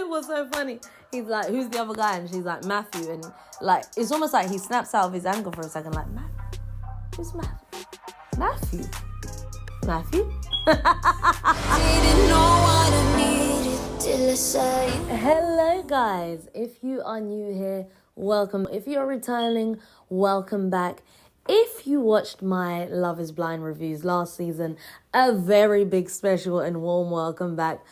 It was so funny. He's like, who's the other guy? And she's like, Matthew. And like, it's almost like he snaps out of his anger for a second. Like, Matthew? Who's Matthew? Matthew? Matthew? Didn't know what I needed till I saw you. Hello guys, if you are new here, welcome. If you're returning, welcome back. If you watched my Love is Blind reviews last season, a very big special and warm welcome back.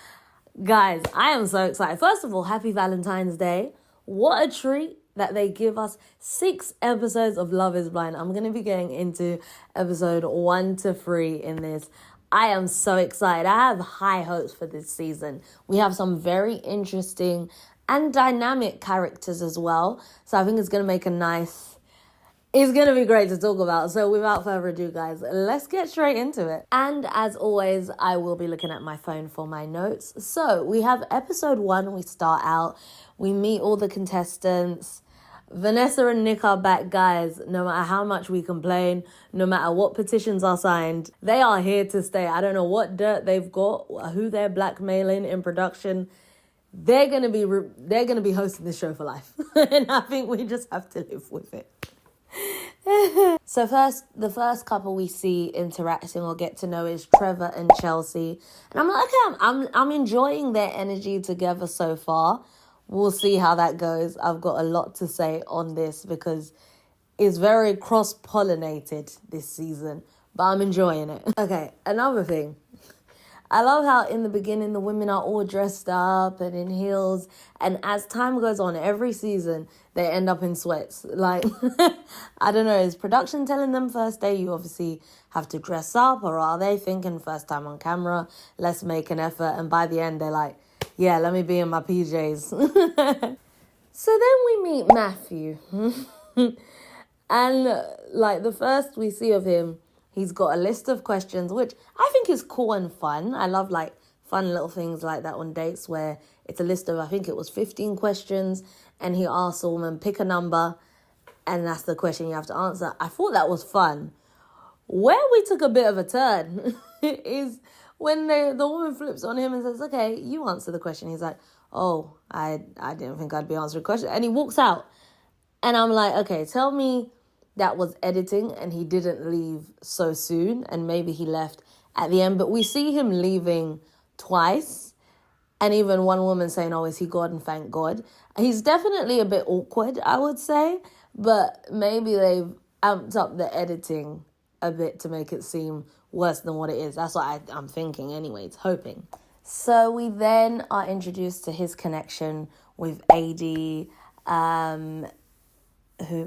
Guys, I am so excited. First of all, happy Valentine's Day. What a treat that they give us 6 episodes of Love is Blind. I'm going to be getting into episode 1 to 3 in this. I am so excited. I have high hopes for this season. We have some very interesting and dynamic characters as well. So I think it's going to make it's going to be great to talk about. So without further ado, guys, let's get straight into it. And as always, I will be looking at my phone for my notes. So we have episode 1. We start out. We meet all the contestants. Vanessa and Nick are back, guys. No matter how much we complain, no matter what petitions are signed, they are here to stay. I don't know what dirt they've got, who they're blackmailing in production. They're gonna be hosting this show for life, and I think we just have to live with it. So the first couple we see interacting or get to know is Trevor and Chelsea, and I'm like, okay, I'm enjoying their energy together so far. We'll see how that goes. I've got a lot to say on this because it's very cross-pollinated this season, but I'm enjoying it. Okay, another thing. I love how in the beginning the women are all dressed up and in heels, and as time goes on, every season they end up in sweats. Like, I don't know, is production telling them first day you obviously have to dress up, or are they thinking first time on camera, let's make an effort, and by the end they're like, yeah, let me be in my PJs. So then we meet Matthew. And like the first we see of him, he's got a list of questions, which I think is cool and fun. I love like fun little things like that on dates where it's a list of, I think it was 15 questions, and he asks a woman, pick a number, and that's the question you have to answer. I thought that was fun. Where we took a bit of a turn is when the woman flips on him and says, okay, you answer the question. He's like, oh, I didn't think I'd be answering a question. And he walks out. And I'm like, okay, tell me that was editing and he didn't leave so soon. And maybe he left at the end. But we see him leaving twice. And even one woman saying, oh, is he God? And thank God. He's definitely a bit awkward, I would say. But maybe they've amped up the editing a bit to make it seem worse than what it is. That's what I'm thinking anyways, hoping. So we then are introduced to his connection with AD,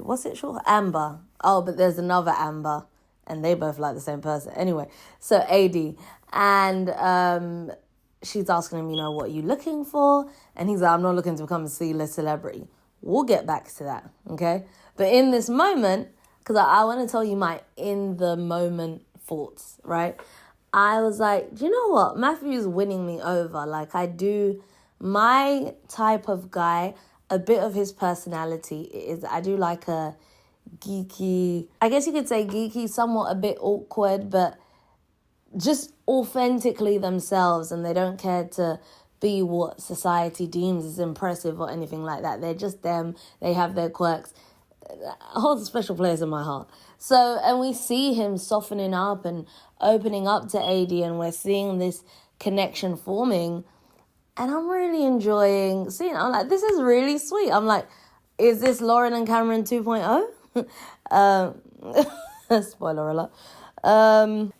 what's it short? Amber. Oh, but there's another Amber, and they both like the same person. Anyway, so AD, and she's asking him, what are you looking for? And he's like, I'm not looking to become a C-list celebrity. We'll get back to that, okay? But in this moment, because I want to tell you my in-the-moment thoughts, right? I was like, do you know what? Matthew's winning me over. Like, my type of guy, a bit of his personality is, I do like a geeky, I guess you could say geeky, somewhat a bit awkward, but just authentically themselves, and they don't care to be what society deems as impressive or anything like that. They're just them. They have their quirks. Holds a special place in my heart. So, and we see him softening up and opening up to AD, and we're seeing this connection forming, and I'm really enjoying seeing it. I'm like, this is really sweet. I'm like, is this Lauren and Cameron 2.0? Spoiler alert. And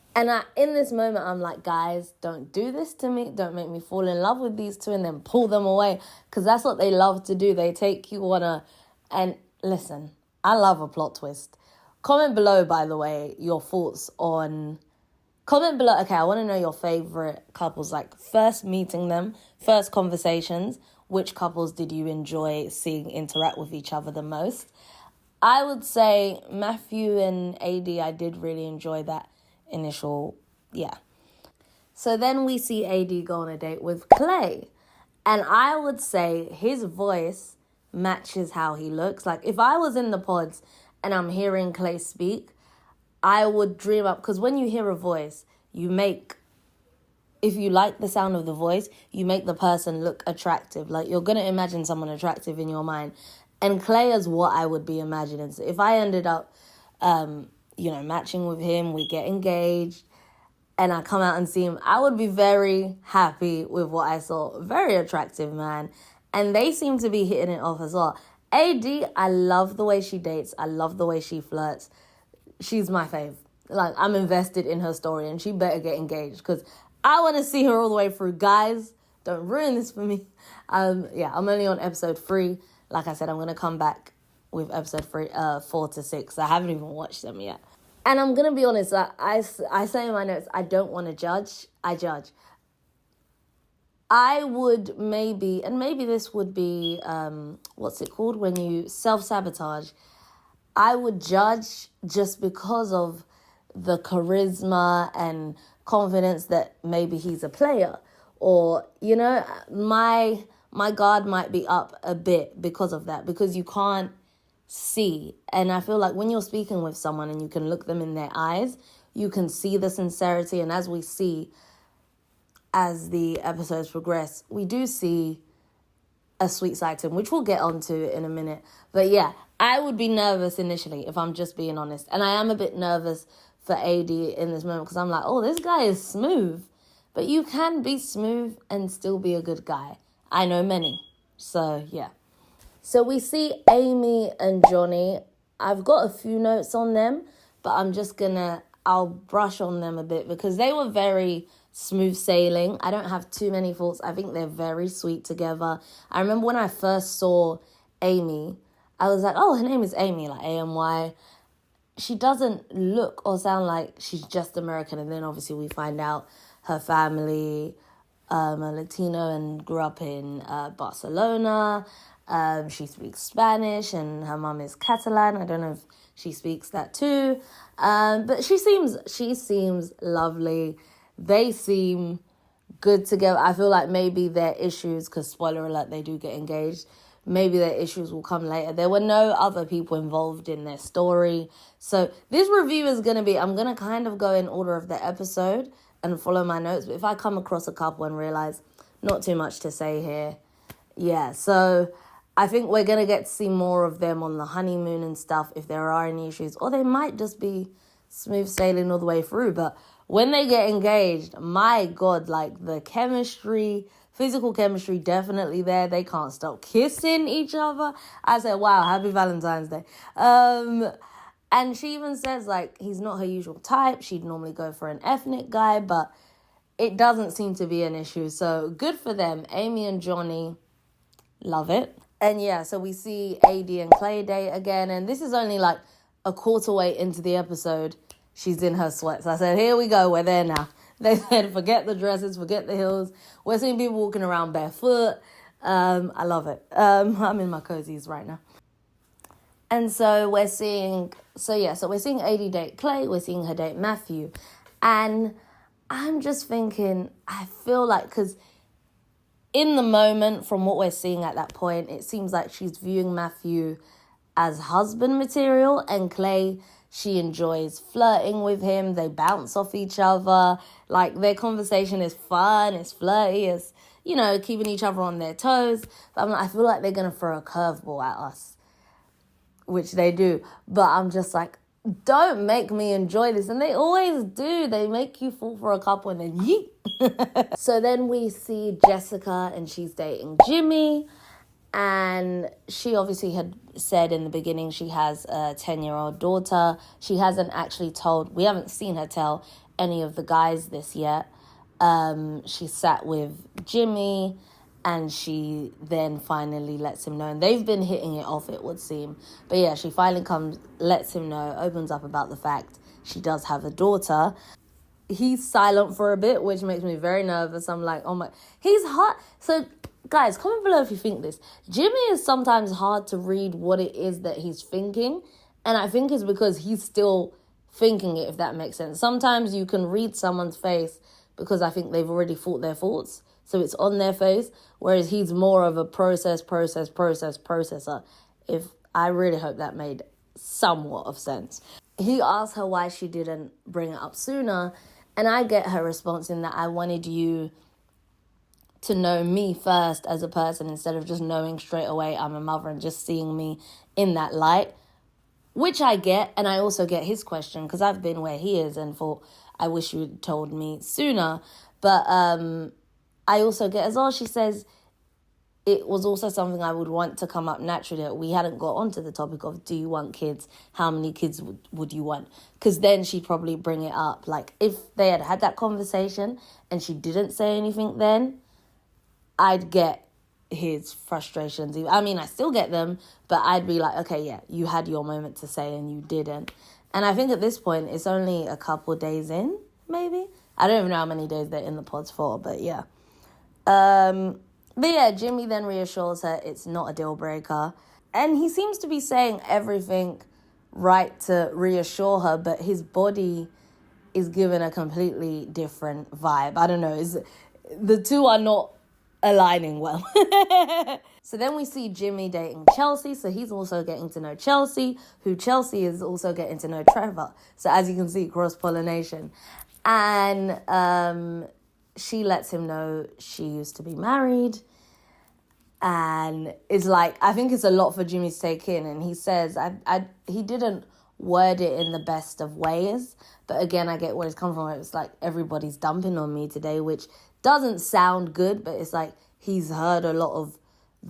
in this moment, I'm like, guys, don't do this to me. Don't make me fall in love with these two and then pull them away, because that's what they love to do. They take you on and listen, I love a plot twist. Comment below, by the way, your thoughts on... Comment below, okay, I want to know your favourite couples, like first meeting them, first conversations. Which couples did you enjoy seeing interact with each other the most? I would say Matthew and AD, I did really enjoy that initial, yeah. So then we see AD go on a date with Clay. And I would say his voice matches how he looks. Like, if I was in the pods and I'm hearing Clay speak, I would dream up, because when you hear a voice, you make if you like the sound of the voice, you make the person look attractive. Like, you're going to imagine someone attractive in your mind. And Clay is what I would be imagining. So if I ended up, matching with him, we get engaged, and I come out and see him, I would be very happy with what I saw. Very attractive man. And they seem to be hitting it off as well. AD, I love the way she dates. I love the way she flirts. She's my fave. Like, I'm invested in her story, and she better get engaged because I want to see her all the way through. Guys, don't ruin this for me. I'm only on episode 3. Like I said, I'm going to come back with episode 4 to 6. I haven't even watched them yet. And I'm going to be honest, I say in my notes, I don't want to judge. I judge. I would maybe this would be, what's it called? When you self-sabotage. I would judge just because of the charisma and confidence that maybe he's a player. Or, my guard might be up a bit because of that. Because you can't see. And I feel like when you're speaking with someone and you can look them in their eyes, you can see the sincerity. And as we see, as the episodes progress, we do see a sweet side to him, which we'll get onto in a minute. But yeah, I would be nervous initially, if I'm just being honest. And I am a bit nervous for AD in this moment because I'm like, oh, this guy is smooth. But you can be smooth and still be a good guy. I know many. So yeah. So we see Amy and Johnny. I've got a few notes on them, but I'll brush on them a bit because they were very smooth sailing. I don't have too many thoughts. I think they're very sweet together. I remember when I first saw Amy, I was like, oh, her name is Amy, like AMY. She doesn't look or sound like she's just American. And then obviously we find out her family, a Latino and grew up in Barcelona. She speaks Spanish and her mum is Catalan. I don't know if she speaks that too. But she seems lovely. They seem good together. I feel like maybe their issues, because spoiler alert, they do get engaged, maybe their issues will come later. There were no other people involved in their story. So this review is going to be, I'm going to kind of go in order of the episode and follow my notes. But if I come across a couple and realize not too much to say here, yeah. So I think we're going to get to see more of them on the honeymoon and stuff if there are any issues. Or they might just be smooth sailing all the way through. But when they get engaged, my God, like the chemistry, physical chemistry definitely there. They can't stop kissing each other. I said, wow, happy Valentine's Day. And she even says, like, he's not her usual type. She'd normally go for an ethnic guy, but it doesn't seem to be an issue. So good for them. Amy and Johnny, love it. And yeah, so we see AD and Clay date again. And this is only like a quarter way into the episode. She's in her sweats. I said, here we go. We're there now. They said, forget the dresses, forget the heels. We're seeing people walking around barefoot. I love it. I'm in my cozies right now. And so we're seeing AD date Clay. We're seeing her date Matthew. And I'm just thinking, I feel like, because in the moment, from what we're seeing at that point, it seems like she's viewing Matthew as husband material, and Clay, she enjoys flirting with him. They bounce off each other. Like, their conversation is fun, it's flirty, it's, keeping each other on their toes. But I feel like they're going to throw a curveball at us, which they do. But I'm just like, don't make me enjoy this. And they always do. They make you fall for a couple and then yeet. So then we see Jessica, and she's dating Jimmy. And she obviously had said in the beginning she has a 10-year-old daughter. She hasn't actually we haven't seen her tell any of the guys this yet. She sat with Jimmy, and she then finally lets him know. And they've been hitting it off, it would seem. But yeah, she finally lets him know, opens up about the fact she does have a daughter. He's silent for a bit, which makes me very nervous. I'm like, oh my, he's hot. So guys, comment below if you think this. Jimmy is sometimes hard to read what it is that he's thinking. And I think it's because he's still thinking it, if that makes sense. Sometimes you can read someone's face because I think they've already thought their thoughts. So it's on their face. Whereas he's more of a processor. I really hope that made somewhat of sense. He asked her why she didn't bring it up sooner. And I get her response in that I wanted you to know me first as a person instead of just knowing straight away I'm a mother and just seeing me in that light, which I get. And I also get his question because I've been where he is and thought, I wish you had told me sooner. But I also get as well, she says, it was also something I would want to come up naturally. We hadn't got onto the topic of, do you want kids? How many kids would you want? Because then she'd probably bring it up. Like, if they had had that conversation and she didn't say anything then, I'd get his frustrations. I mean, I still get them, but I'd be like, okay, yeah, you had your moment to say and you didn't. And I think at this point, it's only a couple days in, maybe. I don't even know how many days they're in the pods for, but yeah. But yeah, Jimmy then reassures her it's not a deal breaker. And he seems to be saying everything right to reassure her, but his body is given a completely different vibe. I don't know. The two are not aligning well. So then we see Jimmy dating Chelsea. So he's also getting to know Chelsea, who Chelsea is also getting to know Trevor. So as you can see, cross-pollination. And she lets him know she used to be married. And it's like, I think it's a lot for Jimmy to take in. And he says, he didn't word it in the best of ways. But again, I get where it's come from. It's like, everybody's dumping on me today, which doesn't sound good. But it's like, he's heard a lot of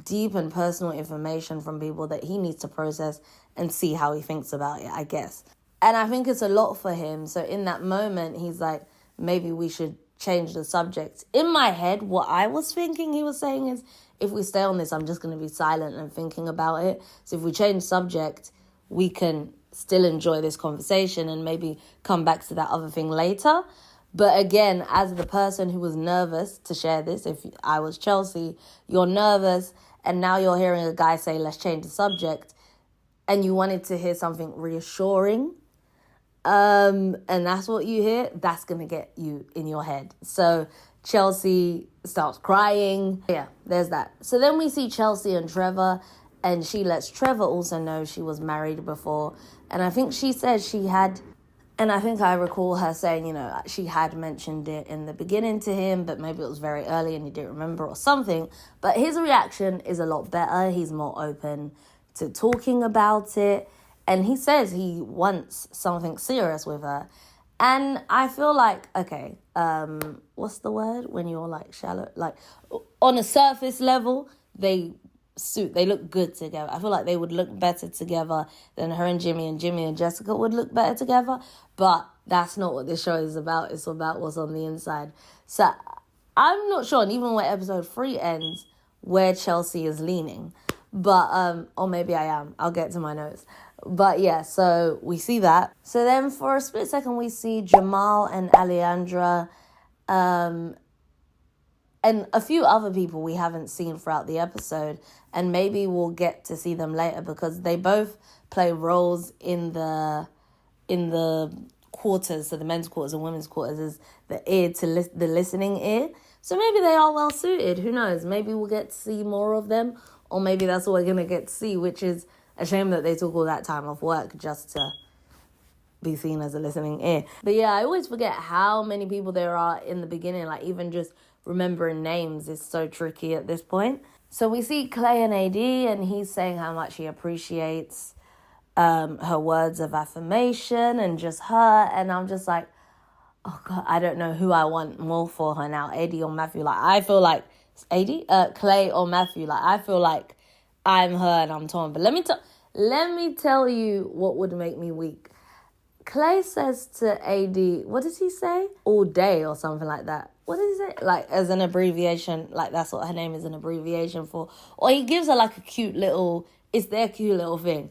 deep and personal information from people that he needs to process and see how he thinks about it, I guess. And I think it's a lot for him. So in that moment, he's like, maybe we should change the subject. In my head, what I was thinking he was saying is, if we stay on this, I'm just going to be silent and thinking about it. So if we change subject, we can still enjoy this conversation and maybe come back to that other thing later. But again, as the person who was nervous to share this, if I was Chelsea, you're nervous and now you're hearing a guy say, let's change the subject, and you wanted to hear something reassuring, and that's what you hear, that's going to get you in your head. So Chelsea starts crying. Yeah, there's that. So then we see Chelsea and Trevor, and she lets Trevor also know she was married before. And I think she says she had, and I think I recall her saying, you know, she had mentioned it in the beginning to him, but maybe it was very early and he didn't remember or something. But his reaction is a lot better. He's more open to talking about it. And he says he wants something serious with her. And I feel like, okay, what's the word? When you're like shallow, like on a surface level, they look good together. I feel like they would look better together than her and Jimmy and Jessica would look better together. But that's not what this show is about. It's about what's on the inside. So I'm not sure, and even when episode 3 ends, where Chelsea is leaning. But, or maybe I am. I'll get to my notes. But yeah, so we see that. So then for a split second, we see Jamal and Alejandra, and a few other people we haven't seen throughout the episode. And maybe we'll get to see them later because they both play roles in the quarters. So the men's quarters and women's quarters is the ear to the listening ear. So maybe they are well suited. Who knows? Maybe we'll get to see more of them. Or maybe that's what we're going to get to see, which is a shame that they took all that time off work just to be seen as a listening ear. But yeah, I always forget how many people there are in the beginning. Like, even just remembering names is so tricky at this point. So we see Clay and AD, and he's saying how much he appreciates her words of affirmation and just her. And I'm just like, oh God, I don't know who I want more for her now, AD or Matthew. Like, I feel like Clay or Matthew. Like, I feel like I'm her and I'm torn. But let me tell you what would make me weak. Clay says to AD, what does he say? All day or something like that. What does he say? Like, as an abbreviation, like that's what her name is an abbreviation for. Or he gives her like a cute little, it's their cute little thing.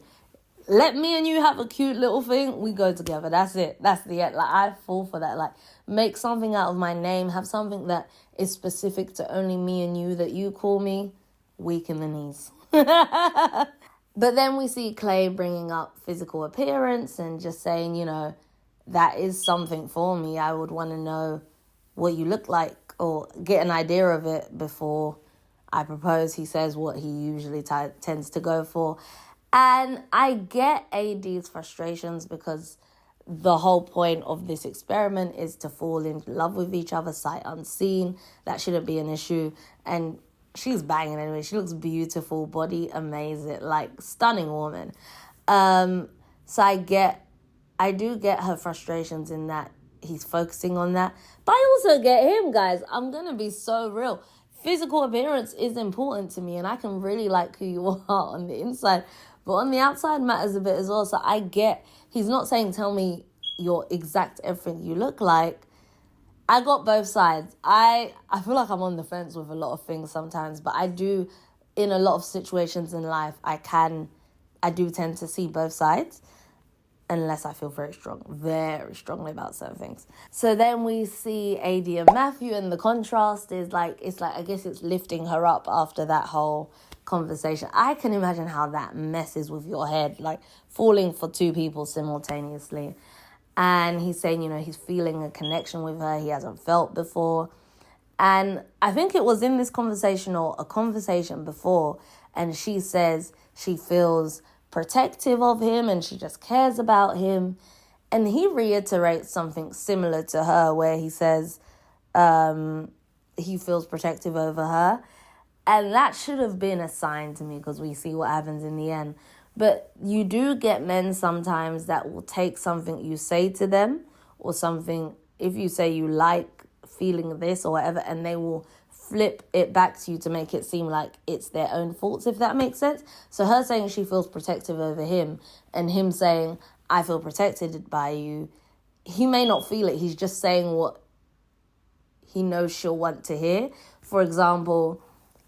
Let me and you have a cute little thing, we go together. That's it. That's the end. Like, I fall for that. Like, make something out of my name. Have something that is specific to only me and you that you call me. Weak in the knees. But then we see Clay bringing up physical appearance and just saying, you know, that is something for me. I would want to know what you look like or get an idea of it before I propose. He says what he usually tends to go for. And I get AD's frustrations because the whole point of this experiment is to fall in love with each other sight unseen. That shouldn't be an issue. And she's banging anyway. She looks beautiful, body amazing, like stunning woman. So I do get her frustrations in that he's focusing on that. But I also get him, guys. I'm going to be so real. Physical appearance is important to me, and I can really like who you are on the inside. But on the outside matters a bit as well. So I get, he's not saying tell me your exact everything you look like. I got both sides. I feel like I'm on the fence with a lot of things sometimes, but I do, in a lot of situations in life, I do tend to see both sides, unless I feel very strongly about certain things. So then we see AD and Matthew, and the contrast is like, I guess it's lifting her up after that whole conversation. I can imagine how that messes with your head, like falling for two people simultaneously. And he's saying, he's feeling a connection with her he hasn't felt before. And I think it was in this conversation or a conversation before, and she says she feels protective of him and she just cares about him. And he reiterates something similar to her where he says he feels protective over her. And that should have been a sign to me, because we see what happens in the end. But you do get men sometimes that will take something you say to them, or something, if you say you like feeling this or whatever, and they will flip it back to you to make it seem like it's their own faults, if that makes sense. So her saying she feels protective over him, and him saying, I feel protected by you, he may not feel it. He's just saying what he knows she'll want to hear. For example,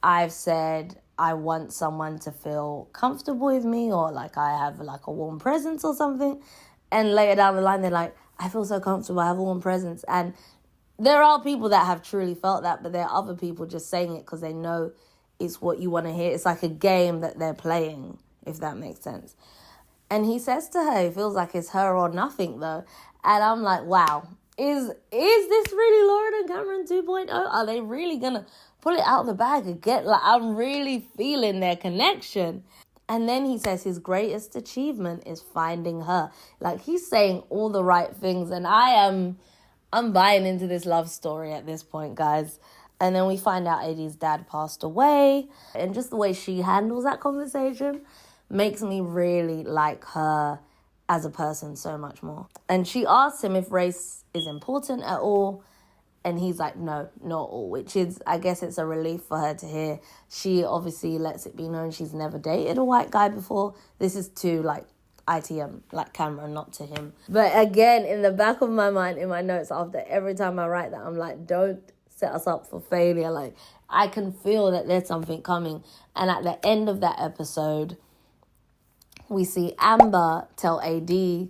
I've said I want someone to feel comfortable with me, or like I have like a warm presence or something. And later down the line, they're like, I feel so comfortable, I have a warm presence. And there are people that have truly felt that, but there are other people just saying it because they know it's what you want to hear. It's like a game that they're playing, if that makes sense. And he says to her, it feels like it's her or nothing though. And I'm like, wow, is this really Lauren and Cameron 2.0? Are they really going to pull it out of the bag and get, like, I'm really feeling their connection. And then he says his greatest achievement is finding her. Like, he's saying all the right things. And I'm buying into this love story at this point, guys. And then we find out AD's dad passed away. And just the way she handles that conversation makes me really like her as a person so much more. And she asks him if race is important at all. And he's like, no, not all, which is, I guess it's a relief for her to hear. She obviously lets it be known she's never dated a white guy before. This is to, like, ITM, like Cameron, not to him. But again, in the back of my mind, in my notes, after every time I write that, I'm like, don't set us up for failure. Like, I can feel that there's something coming. And at the end of that episode, we see Amber tell AD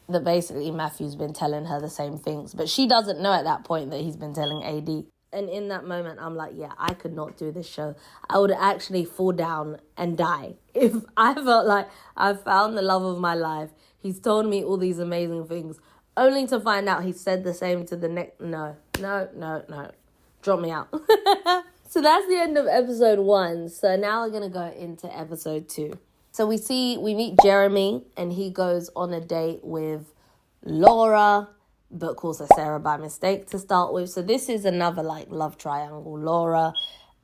that basically Matthew's been telling her the same things. But she doesn't know at that point that he's been telling AD. And in that moment, I'm like, yeah, I could not do this show. I would actually fall down and die if I felt like I found the love of my life. He's told me all these amazing things, only to find out he said the same to the next. No. Drop me out. So that's the end of episode 1. So now we're going to go into episode 2. So we meet Jeremy, and he goes on a date with Laura, but calls her Sarah by mistake to start with. So this is another like love triangle: Laura,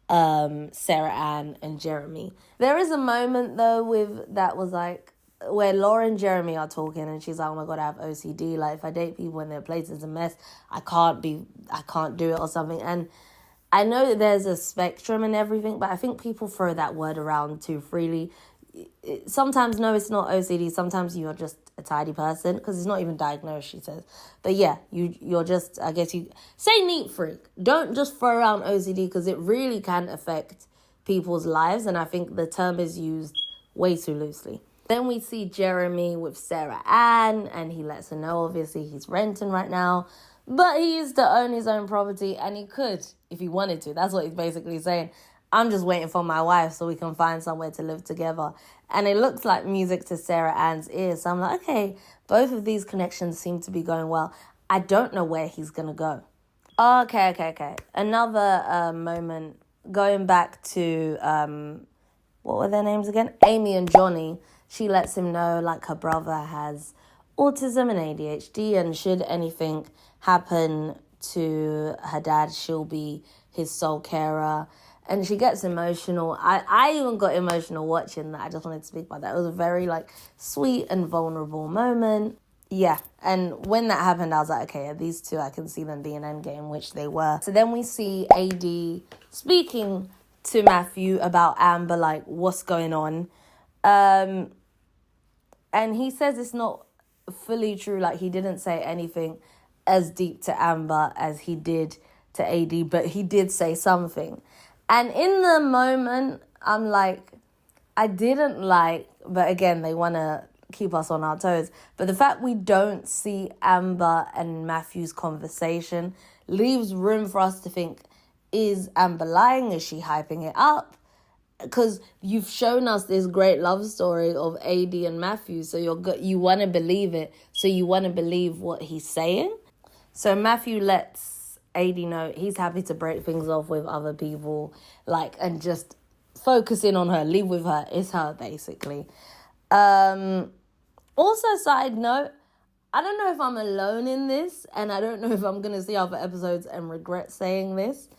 Sarah Ann, and Jeremy. There is a moment though that was like where Laura and Jeremy are talking, and she's like, oh my God, I have OCD. Like, if I date people and their place is a mess, I can't do it or something. And I know that there's a spectrum and everything, but I think people throw that word around too freely. Sometimes, no, it's not OCD. Sometimes you're just a tidy person, because it's not even diagnosed, she says. But yeah, you're just, I guess you say neat freak. Don't just throw around OCD, because it really can affect people's lives. And I think the term is used way too loosely. Then we see Jeremy with Sarah Ann, and he lets her know, obviously, he's renting right now. But he used to own his own property, and he could if he wanted to. That's what he's basically saying. I'm just waiting for my wife so we can find somewhere to live together. And it looks like music to Sarah Ann's ears. So I'm like, okay, both of these connections seem to be going well. I don't know where he's going to go. Okay. Another moment, going back to, what were their names again? Amy and Johnny. She lets him know, like, her brother has autism and ADHD, and should anything happen to her dad, she'll be his sole carer. And she gets emotional. I even got emotional watching that. I just wanted to speak about that. It was a very, sweet and vulnerable moment. Yeah, and when that happened, I was like, okay, these two, I can see them being endgame, which they were. So then we see AD speaking to Matthew about Amber, what's going on. And he says it's not fully true. He didn't say anything as deep to Amber as he did to AD, but he did say something. And in the moment, I'm like, I didn't but again, they want to keep us on our toes. But the fact we don't see Amber and Matthew's conversation leaves room for us to think, is Amber lying? Is she hyping it up? Because you've shown us this great love story of AD and Matthew, so you want to believe it. So you want to believe what he's saying. So Matthew lets AD know he's happy to break things off with other people, and just focus in on her, leave with her. It's her, basically. Also, side note, I don't know if I'm alone in this, and I don't know if I'm going to see other episodes and regret saying this.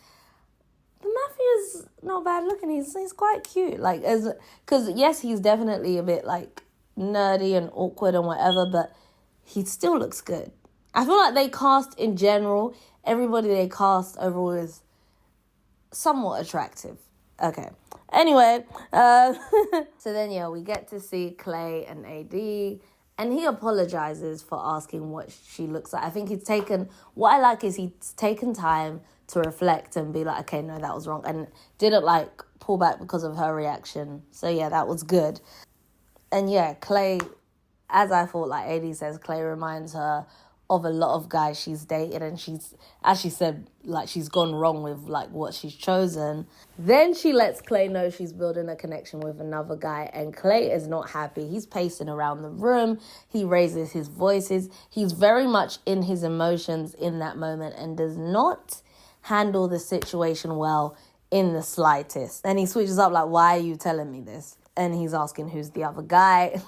But Matthew is not bad looking. He's quite cute. Because yes, he's definitely a bit nerdy and awkward and whatever, but he still looks good. I feel like they cast in general, everybody they cast overall is somewhat attractive. Okay. Anyway, so then, we get to see Clay and AD, and he apologizes for asking what she looks like. I think what I like is he's taken time to reflect and be like, okay, no, that was wrong, and didn't pull back because of her reaction. So yeah, that was good. And yeah, Clay, as I thought, AD says, Clay reminds her of a lot of guys she's dated, and she's, as she said, she's gone wrong with what she's chosen. Then she lets Clay know she's building a connection with another guy, and Clay is not happy. He's pacing around the room. He raises his voices. He's very much in his emotions in that moment and does not handle the situation well in the slightest. And he switches up why are you telling me this? And he's asking who's the other guy.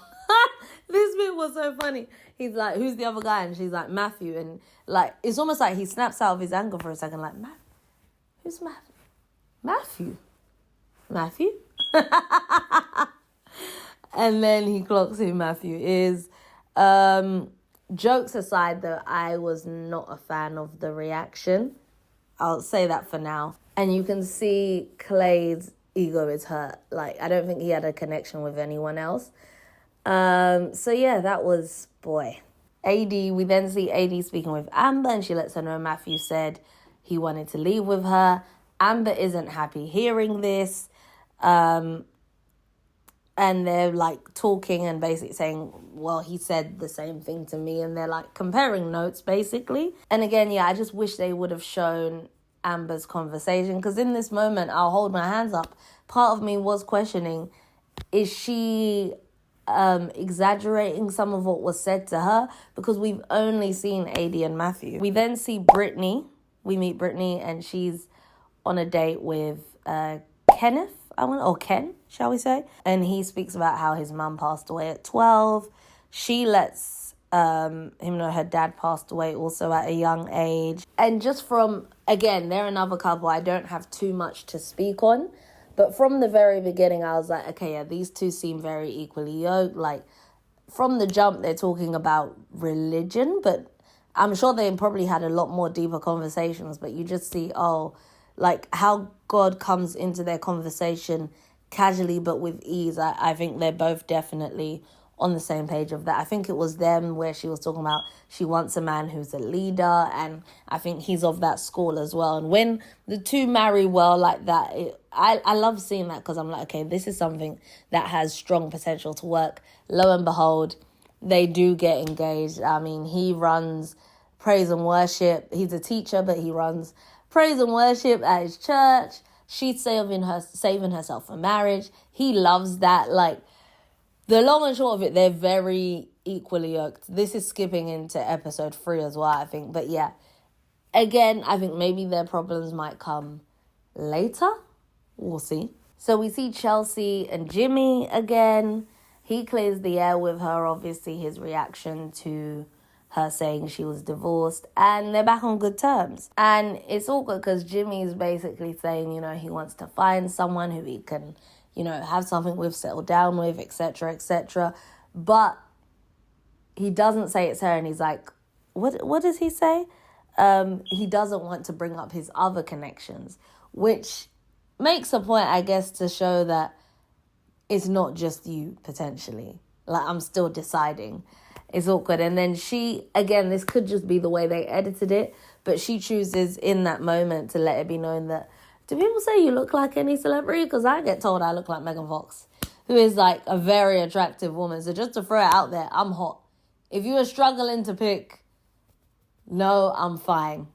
This bit was so funny. He's like, who's the other guy? And she's like, Matthew. And it's almost like he snaps out of his anger for a second. Who's Matthew? Matthew? Matthew? And then he clocks who Matthew is. Jokes aside, though, I was not a fan of the reaction. I'll say that for now. And you can see Clay's ego is hurt. I don't think he had a connection with anyone else. So yeah, that was, boy. AD, we then see AD speaking with Amber, and she lets her know Matthew said he wanted to leave with her. Amber isn't happy hearing this. And they're talking and basically saying, well, he said the same thing to me, and they're comparing notes basically. And again, yeah, I just wish they would have shown Amber's conversation, because in this moment, I'll hold my hands up. Part of me was questioning, is she exaggerating some of what was said to her? Because we've only seen AD and Matthew. We then see Britney. We meet Britney, and she's on a date with Kenneth, or Ken, shall we say. And he speaks about how his mum passed away at 12. She lets him know her dad passed away also at a young age. And just from, again, they're another couple I don't have too much to speak on. But from the very beginning, I was like, okay, yeah, these two seem very equally yoked. From the jump, they're talking about religion, but I'm sure they probably had a lot more deeper conversations. But you just see, how God comes into their conversation casually but with ease. I think they're both definitely on the same page of that. I think it was them where she was talking about she wants a man who's a leader, and I think he's of that school as well. And when the two marry well like that, I love seeing that, because I'm like, okay, this is something that has strong potential to work. Lo and behold, they do get engaged. I mean, he runs praise and worship. He's a teacher, but he runs praise and worship at his church. She's saving herself for marriage. He loves that. The long and short of it, they're very equally yoked. This is skipping into episode 3 as well, I think. But yeah, again, I think maybe their problems might come later. We'll see. So we see Chelsea and Jimmy again. He clears the air with her, obviously his reaction to her saying she was divorced, and they're back on good terms. And it's awkward because Jimmy's basically saying, he wants to find someone who he can, have something with, settle down with, etc., etc. But he doesn't say it's her, and he's like, what does he say? He doesn't want to bring up his other connections, which makes a point, I guess, to show that it's not just you, potentially. Like, I'm still deciding. It's awkward. And then she, again, this could just be the way they edited it, but she chooses in that moment to let it be known that, do people say you look like any celebrity? Because I get told I look like Megan Fox, who is like a very attractive woman. So just to throw it out there, I'm hot. If you are struggling to pick, no, I'm fine.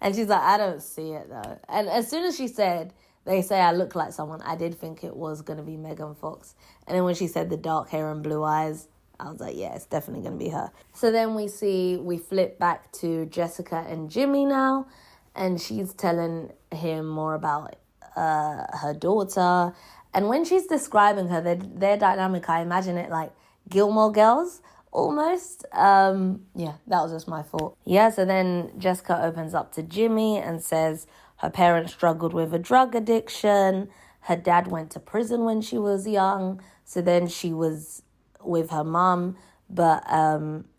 And she's like, I don't see it though. And as soon as she said, they say I look like someone, I did think it was going to be Megan Fox. And then when she said the dark hair and blue eyes, I was like, yeah, it's definitely going to be her. So then we flip back to Jessica and Jimmy now. And she's telling him more about her daughter. And when she's describing her, their dynamic, I imagine it like Gilmore Girls almost. Yeah, that was just my thought. Yeah, so then Jessica opens up to Jimmy and says her parents struggled with a drug addiction. Her dad went to prison when she was young. So then she was with her mum, but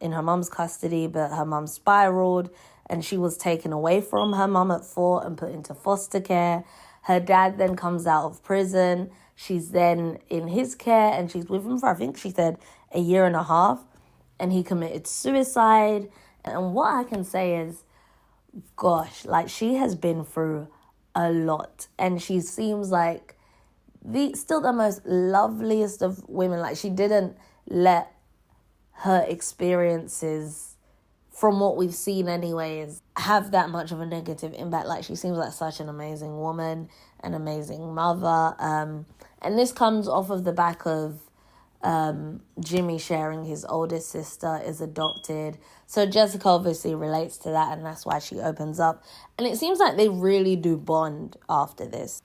in her mum's custody, but her mum spiraled and she was taken away from her mum at 4 and put into foster care. Her dad then comes out of prison. She's then in his care and she's with him for, I think she said, a year and a half. And he committed suicide. And what I can say is, gosh, like she has been through a lot. And she seems like still the most loveliest of women. Like she didn't let her experiences, from what we've seen anyways, have that much of a negative impact. Like she seems like such an amazing woman, an amazing mother. And this comes off of the back of Jimmy sharing his oldest sister is adopted. So Jessica obviously relates to that, and that's why she opens up. And it seems like they really do bond after this.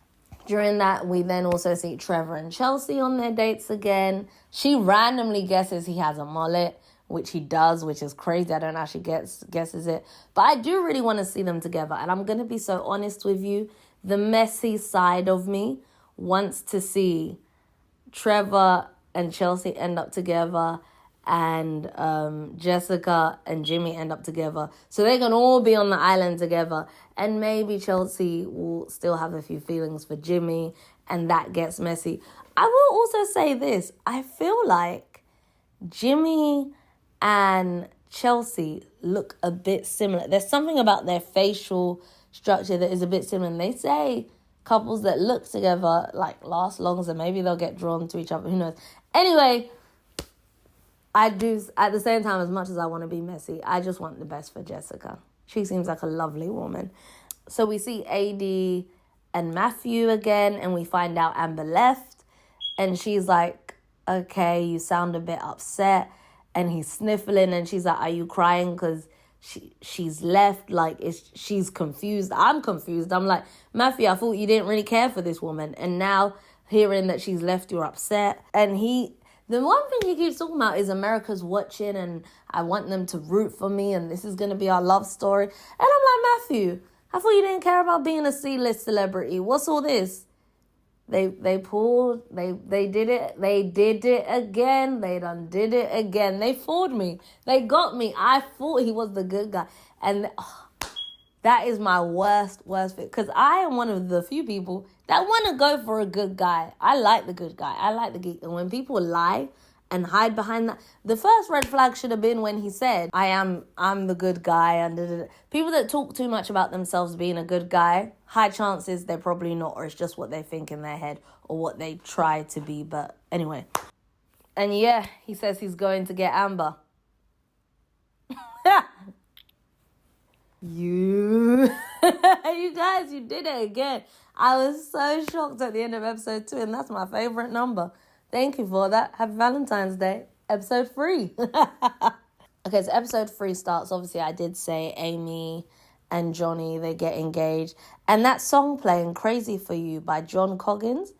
During that, we then also see Trevor and Chelsea on their dates again. She randomly guesses he has a mullet, which he does, which is crazy. I don't know how she guesses it. But I do really want to see them together. And I'm going to be so honest with you. The messy side of me wants to see Trevor and Chelsea end up together and Jessica and Jimmy end up together. So they can all be on the island together. And maybe Chelsea will still have a few feelings for Jimmy and that gets messy. I will also say this. I feel like Jimmy and Chelsea look a bit similar. There's something about their facial structure that is a bit similar. And they say couples that look together like last longer, so maybe they'll get drawn to each other. Who knows? Anyway, I do, at the same time, as much as I want to be messy, I just want the best for Jessica. She seems like a lovely woman. So we see AD and Matthew again, and we find out Amber left. And she's like, okay, you sound a bit upset. And he's sniffling, and she's like, are you crying because she's left? Like, she's confused. I'm confused. I'm like, Matthew, I thought you didn't really care for this woman. And now hearing that she's left, you're upset. And the one thing he keeps talking about is America's watching and I want them to root for me and this is going to be our love story. And I'm like, Matthew, I thought you didn't care about being a C-list celebrity. What's all this? They pulled, they did it again. They done did it again. They fooled me. They got me. I thought he was the good guy. And that is my worst fit. Because I am one of the few people that want to go for a good guy. I like the good guy. I like the geek. And when people lie and hide behind that, the first red flag should have been when he said, I'm the good guy. And people that talk too much about themselves being a good guy, high chances they're probably not, or it's just what they think in their head or what they try to be. But anyway. And yeah, he says he's going to get Amber. You guys, you did it again. I was so shocked at the end of episode 2, and that's my favorite number. Thank you for that. Happy Valentine's Day. Episode 3. Okay, so episode 3 starts. Obviously, I did say Amy and Johnny, they get engaged. And that song playing, Crazy For You by John Coggins.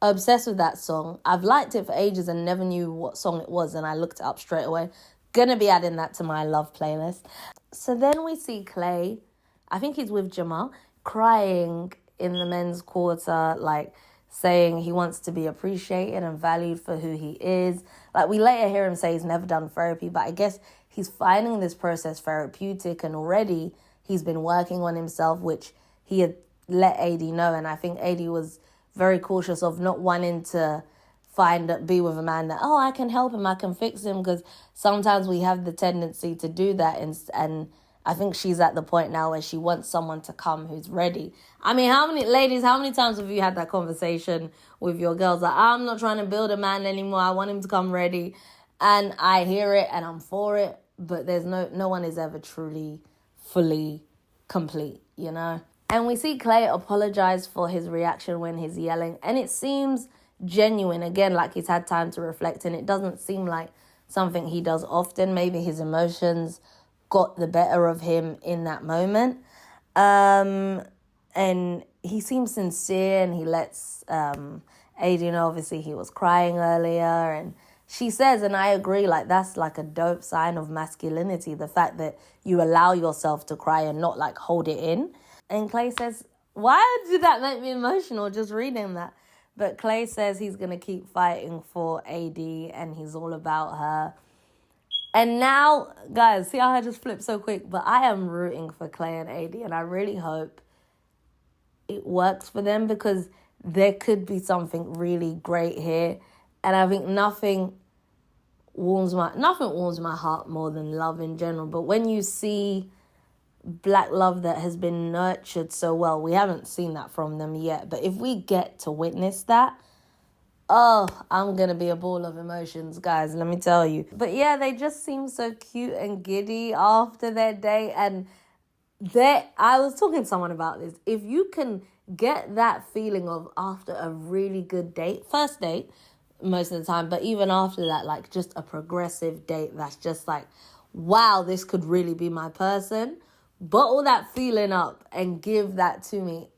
Obsessed with that song. I've liked it for ages and never knew what song it was, and I looked it up straight away. Gonna be adding that to my love playlist. So then we see Clay, I think he's with Jamal, crying in the men's quarter, like saying he wants to be appreciated and valued for who he is. Like, we later hear him say he's never done therapy, but I guess he's finding this process therapeutic, and already he's been working on himself, which he had let AD know. And I think AD was very cautious of not wanting to be with a man that, I can help him, I can fix him, because sometimes we have the tendency to do that, and I think she's at the point now where she wants someone to come who's ready. I mean, how many times have you had that conversation with your girls? Like, I'm not trying to build a man anymore, I want him to come ready. And I hear it and I'm for it, but there's no one is ever truly, fully complete, you know? And we see Clay apologize for his reaction when he's yelling, and it seems genuine, again, like he's had time to reflect, and it doesn't seem like something he does often. Maybe his emotions got the better of him in that moment. And he seems sincere, and he lets AD know, obviously, he was crying earlier, and she says, and I agree, like, that's like a dope sign of masculinity, the fact that you allow yourself to cry and not like hold it in. And Clay says, why did that make me emotional just reading that? But Clay says he's going to keep fighting for AD, and he's all about her. And now, guys, see how I just flipped so quick? But I am rooting for Clay and AD, and I really hope it works for them, because there could be something really great here. And I think nothing warms my heart more than love in general. But when you see black love that has been nurtured so well, we haven't seen that from them yet, but if we get to witness that, I'm gonna be a ball of emotions, guys, let me tell you. But yeah, they just seem so cute and giddy after their date. And I was talking to someone about this. If you can get that feeling of after a really good date, first date most of the time, but even after that, like just a progressive date that's just like, wow, this could really be my person, bottle that feeling up and give that to me.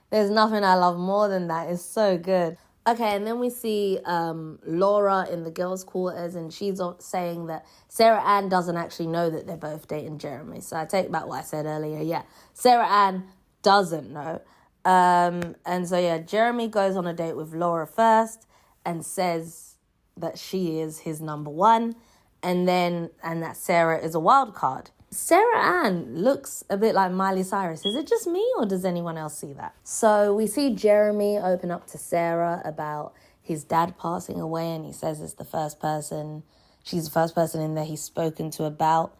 There's nothing I love more than that. It's so good. Okay, and then we see Laura in the girls' quarters, and she's saying that Sarah Ann doesn't actually know that they're both dating Jeremy. So I take back what I said earlier. Yeah, Sarah Ann doesn't know. And so, yeah, Jeremy goes on a date with Laura first and says that she is his number one, and that Sarah is a wild card. Sarah Ann looks a bit like Miley Cyrus. Is it just me, or does anyone else see that? So we see Jeremy open up to Sarah about his dad passing away, and he says she's the first person in there he's spoken to about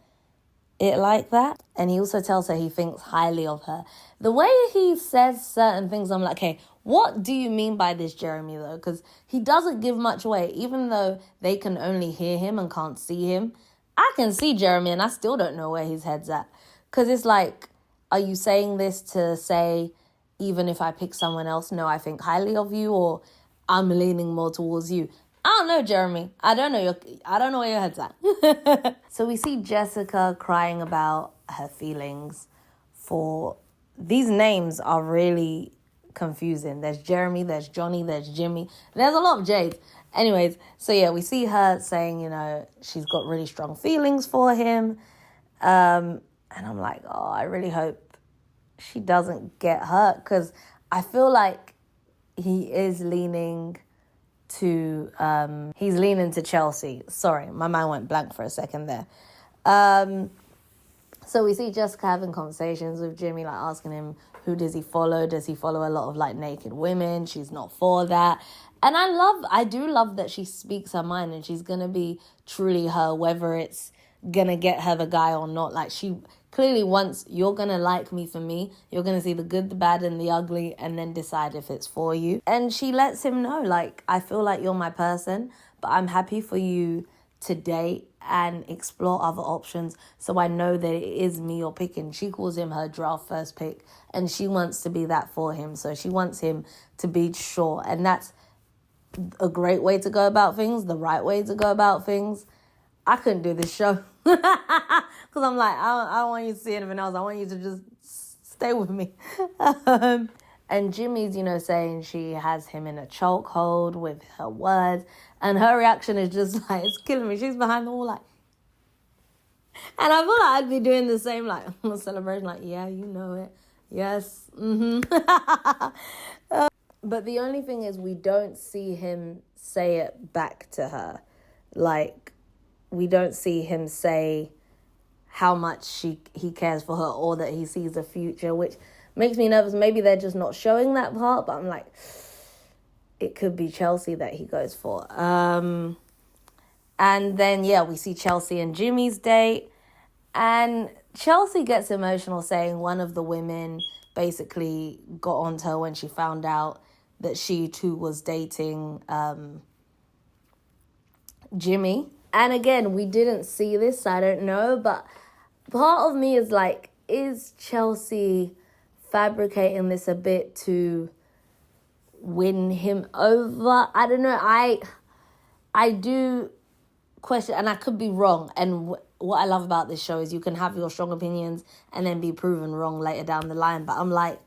it like that. And he also tells her he thinks highly of her. The way he says certain things, I'm like, okay, what do you mean by this, Jeremy, though? Because he doesn't give much away, even though they can only hear him and can't see him. I can see Jeremy and I still don't know where his head's at. Because it's like, are you saying this to say, even if I pick someone else, no, I think highly of you, or I'm leaning more towards you? I don't know, Jeremy. I don't know where your head's at. So we see Jessica crying about her feelings for... These names are really confusing. There's Jeremy, there's Johnny, there's Jimmy. There's a lot of J's. Anyways, so yeah, we see her saying, she's got really strong feelings for him. And I'm like, I really hope she doesn't get hurt, because I feel like he is leaning to Chelsea. Sorry, my mind went blank for a second there. So we see Jessica having conversations with Jimmy, like asking him, who does he follow? Does he follow a lot of like naked women? She's not for that. And I do love that she speaks her mind, and she's going to be truly her, whether it's going to get her the guy or not. Like, she clearly wants, you're going to like me for me. You're going to see the good, the bad, and the ugly, and then decide if it's for you. And she lets him know, like, I feel like you're my person, but I'm happy for you to date and explore other options, so I know that it is me you're picking. She calls him her draft first pick, and she wants to be that for him. So she wants him to be sure, and that's a great way to go about things, the right way to go about things. I couldn't do this show because I'm like, I don't want you to see anything else. I want you to just stay with me. And Jimmy's, saying she has him in a chokehold with her words. And her reaction is just like, it's killing me. She's behind the wall like... And I feel like I'd be doing the same, like, celebration, like, yeah, you know it. Yes. But the only thing is we don't see him say it back to her. Like, we don't see him say how much he cares for her or that he sees a future, which makes me nervous. Maybe they're just not showing that part, but I'm like, it could be Chelsea that he goes for. And then, we see Chelsea and Jimmy's date. And Chelsea gets emotional saying one of the women basically got onto her when she found out that she too was dating Jimmy. And again, we didn't see this, so I don't know. But part of me is like, is Chelsea fabricating this a bit to win him over? I don't know. I do question, and I could be wrong. And what I love about this show is you can have your strong opinions and then be proven wrong later down the line. But I'm like,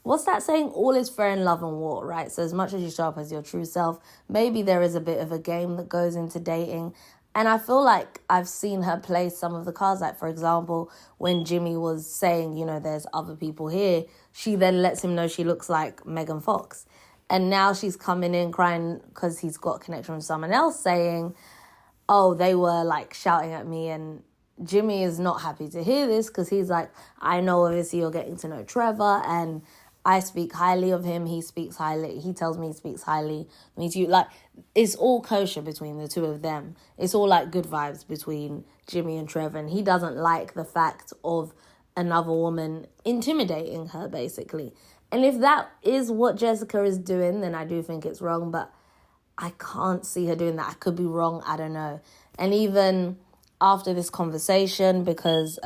what's that saying? All is fair in love and war, right? So as much as you show up as your true self, maybe there is a bit of a game that goes into dating. And I feel like I've seen her play some of the cards. Like, for example, when Jimmy was saying, there's other people here, she then lets him know she looks like Megan Fox. And now she's coming in crying because he's got a connection with someone else saying, oh, they were like shouting at me. And Jimmy is not happy to hear this because he's like, I know obviously you're getting to know Trevor and I speak highly of him. He speaks highly. He tells me he speaks highly of me too. Like, it's all kosher between the two of them. It's all like good vibes between Jimmy and Trevor. And he doesn't like the fact of another woman intimidating her, basically. And if that is what Jessica is doing, then I do think it's wrong. But I can't see her doing that. I could be wrong. I don't know. And even after this conversation, because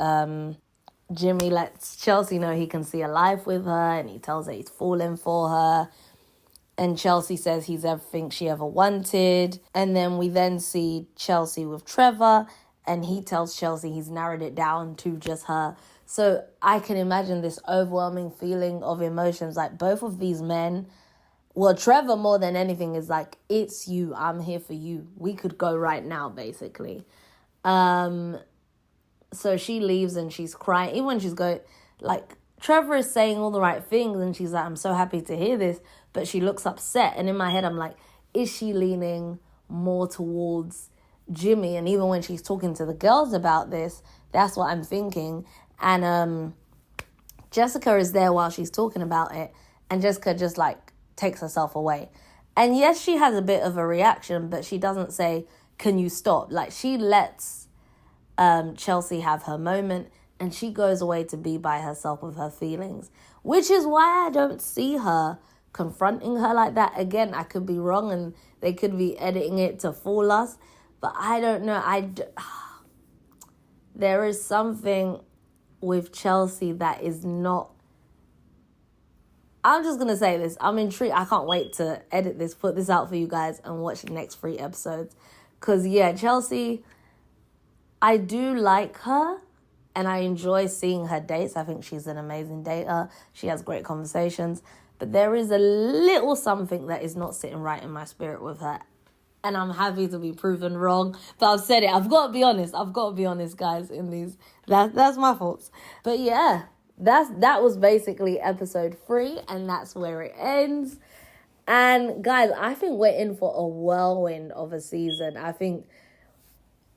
Jimmy lets Chelsea know he can see a life with her and he tells her he's falling for her. And Chelsea says he's everything she ever wanted. And then we then see Chelsea with Trevor and he tells Chelsea he's narrowed it down to just her. So I can imagine this overwhelming feeling of emotions. Like, both of these men, well, Trevor more than anything is like, it's you, I'm here for you. We could go right now, basically. So she leaves and she's crying. Even when she's going, like, Trevor is saying all the right things and she's like, I'm so happy to hear this. But she looks upset. And in my head, I'm like, is she leaning more towards Jimmy? And even when she's talking to the girls about this, that's what I'm thinking. And Jessica is there while she's talking about it. And Jessica just, like, takes herself away. And yes, she has a bit of a reaction, but she doesn't say, can you stop? Like, she lets Chelsea have her moment and she goes away to be by herself with her feelings, which is why I don't see her confronting her like that. Again, I could be wrong and they could be editing it to fool us, but I don't know. There is something with Chelsea that is not... I'm just going to say this. I'm intrigued. I can't wait to edit this, put this out for you guys and watch the next 3 episodes. Because, yeah, Chelsea, I do like her and I enjoy seeing her dates. I think she's an amazing dater. She has great conversations. But there is a little something that is not sitting right in my spirit with her. And I'm happy to be proven wrong. But I've said it. I've got to be honest. I've got to be honest, guys, in these. That's my faults. But yeah, that was basically episode 3. And that's where it ends. And guys, I think we're in for a whirlwind of a season. I think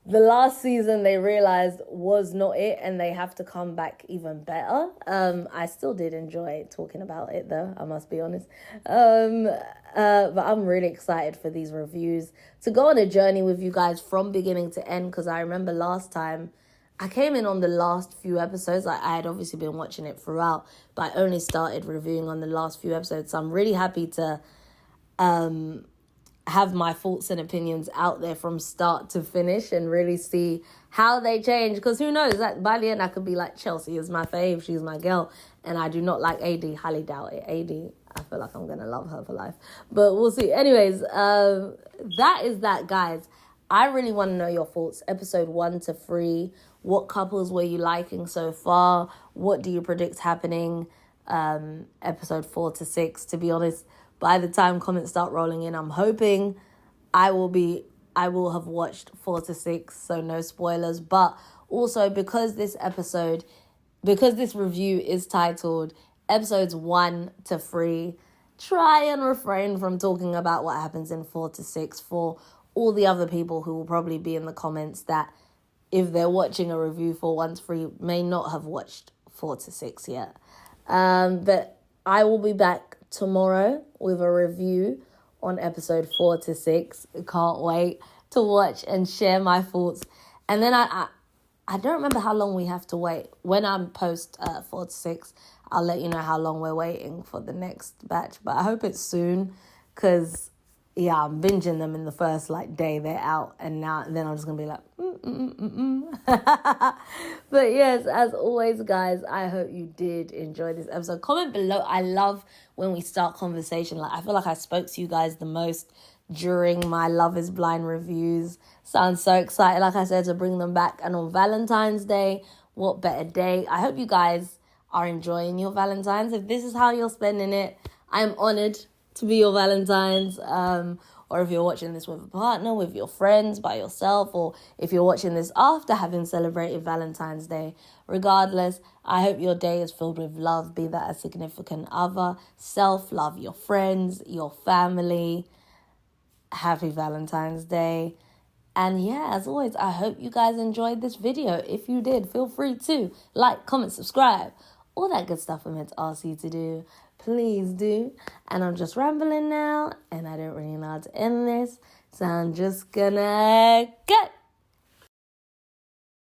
the last season they realized was not it and they have to come back even better. I still did enjoy talking about it though, I must be honest. But I'm really excited for these reviews, to go on a journey with you guys from beginning to end, because I remember last time I came in on the last few episodes. Like, I had obviously been watching it throughout, but I only started reviewing on the last few episodes. So I'm really happy to have my thoughts and opinions out there from start to finish and really see how they change. Because who knows, like, by the end I could be like, Chelsea is my fave, she's my girl, and I do not like AD. Highly doubt it. AD, I feel like I'm gonna love her for life, but we'll see. Anyways, that is that, guys. I really want to know your thoughts. Episode 1 to 3, what couples were you liking so far? What do you predict happening episode 4 to 6. To be honest, by the time comments start rolling in, I'm hoping I will have watched 4 to 6, so no spoilers. But also because this review is titled episodes 1 to 3, try and refrain from talking about what happens in 4 to 6 for all the other people who will probably be in the comments that, if they're watching a review for 1 to 3, may not have watched 4 to 6 yet. But I will be back tomorrow with a review on episode 4 to 6. Can't wait to watch and share my thoughts. And then I don't remember how long we have to wait. When I'm post 4 to 6, I'll let you know how long we're waiting for the next batch. But I hope it's soon, because yeah, I'm binging them in the first day they're out, and then I'm just gonna be like, But yes, as always, guys, I hope you did enjoy this episode. Comment below. I love when we start conversation. I feel like I spoke to you guys the most during my Love is Blind reviews. Sounds so excited, like I said, to bring them back. And on Valentine's Day, what better day? I hope you guys are enjoying your Valentine's. If this is how you're spending it, I'm honored to be your Valentine's. Or if you're watching this with a partner, with your friends, by yourself, or if you're watching this after having celebrated Valentine's Day. Regardless, I hope your day is filled with love, be that a significant other, self-love, your friends, your family. Happy Valentine's Day. And yeah, as always, I hope you guys enjoyed this video. If you did, feel free to like, comment, subscribe. All that good stuff I'm meant to ask you to do. Please do. And I'm just rambling now, and I don't really know how to end this, so I'm just gonna cut.